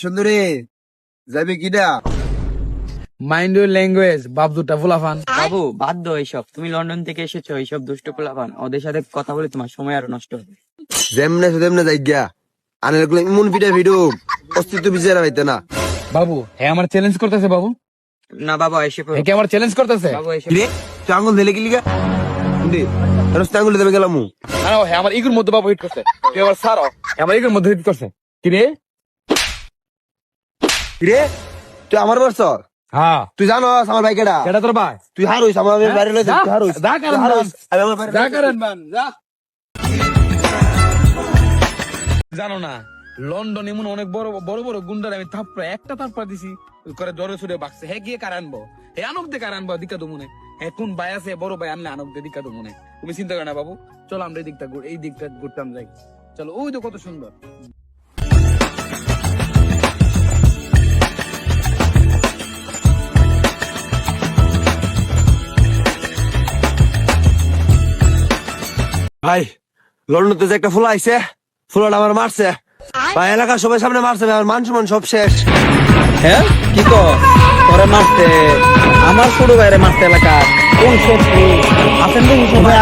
সুন্দরী যাবে কিনা? মাইন্ড ইউর ল্যাঙ্গুয়েজ, বাপ দুটা ফুলাফান। বাবু বাধ্য এইসব, তুমি লন্ডন থেকে এসেছো, এইসব দুষ্ট পোলাপান ওদের সাথে কথা বলে তোমার সময় আরো নষ্ট হবে। যেমনে তেমনে যাই গিয়া আনের গুলো ইমন পিঠা ভিডিও অস্তিত্ব বিচারা হইতে না। বাবু হ্যাঁ আমার চ্যালেঞ্জ করতেছে বাবু, না বাবা এসে পড়ো। হ্যাঁ আমার চ্যালেঞ্জ করতেছে। বাবু এসে কিরে তুই আঙুল দিলে গেলি গা? রস্তে আঙুল দেবে গেলাম। হ্যাঁ আমার ইগুর মধ্যে বাবু হিট করছে, তুই আবার সারো, আমার ইগুর মধ্যে হিট করছে। কিরে কিরে তুই আমার বর্ষ? হ্যাঁ তুই জানোস আমার ভাই কেডা? কেডা তোর ভাই? তুই হারুস আমার বাইরে লইছিস, তুই হারুস। যা কারণ তুই হারুস, আমি আমার বাইরে যা কারণ বান যা। জানো না লন্ডন এমন অনেক বড় বড় বড় গুন্ডার আমি থাপড়া একটা থাপড়া দিছি করে জ্বরে ছুড়ে বাকছে। হ্যাঁ গিয়ে কার আনবো, হে আনক দে কার আনবো দিকা তো মনে। হ্যাঁ কোন ভাই আছে বড় ভাই আনলে আনক দে দিকা তো মনে। তুমি চিন্তা করো না বাবু, চলো আমরা এই দিকটা ঘুরতাম যাই। চলো ওই তো কত সুন্দর। ভাই লন্ডন তো যে একটা ফুলা আইছে, ফুলাটা আমার মারছে ভাই, এলাকার সবাই সামনে মারছে ভাই, আমার মান সম্মান সব শেষ। হ্যাঁ কি কর তোরে মারতে, আমার ছোট ভাইরে মারতে এলাকা কোন শত্রু আছেন কোন সময়?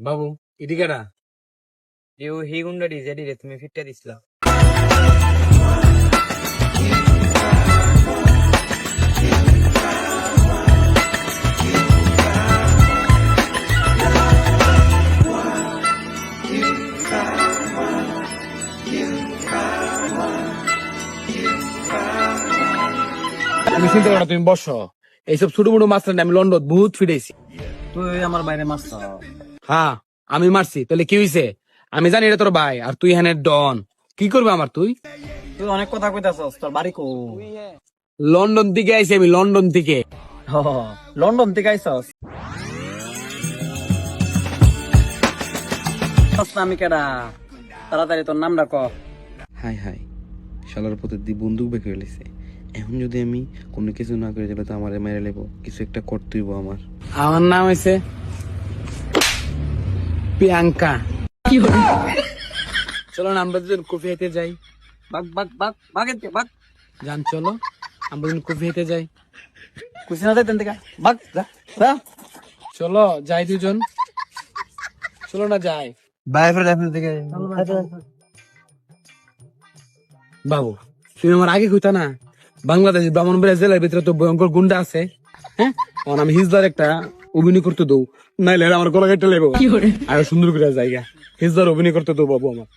বাবু এদিকে না ইউ হি গুন্ডা ডিজেডি রে তুমি ফিটটা দিছিলা। তুমি চিন্তা করো না, তুমি বসো। এইসব ছোট মোটো মাছ আমি লন্ডন বহুত ফিরেছি। তুই আমার বাইরে মারছ। হ্যাঁ আমি মারছি, তাহলে কি হইছে? আমি জানি এটা তোর ভাই আর তুই হ্যাঁ ডন। কি করবে আমার? তুই তুই অনেক কথা কইতাছস, তোর বাড়ি কো? লন্ডন থেকে আইছি আমি, লন্ডন থেকে। লন্ডন থেকে আইছস? আমি কেডা? তাড়াতাড়ি তোর নামটা ক। হাই হাই শালার পথে দি বন্দুক বের করে লেছে। এখন যদি আমি কোনো কিছু না করে দিলে তো আমার মেরে লেবো, কিছু একটা করতেই আমার। আমার নাম হয়েছে প্রিয়াঙ্কা। চলো না আমরা দুজন কফি খেতে যাই। বাগ বাগ বাগ বাগেতে বাগ জান চলো আমরা দুজন কফি খেতে যাই। কুছিনা দে তেন থেকে বাগ যা যা। চলো যাই দুজন, চলো না যাই। ভাই ফ্রেন্ড আপনার থেকে বাবু তুমি আমার আগে কইতা না বাংলাদেশ ব্রাহ্মণবাড়িয়া জেলার ভিতরে তো ভয়ঙ্কর গুন্ডা আছে। হ্যাঁ আমি হিজদার একটা অভিনয় করতে দৌ, নাইলে আমার গলা কেটে লেবো। আর সুন্দর করে জায়গা হিজদার অভিনয় করতে দৌ বাবু আমার।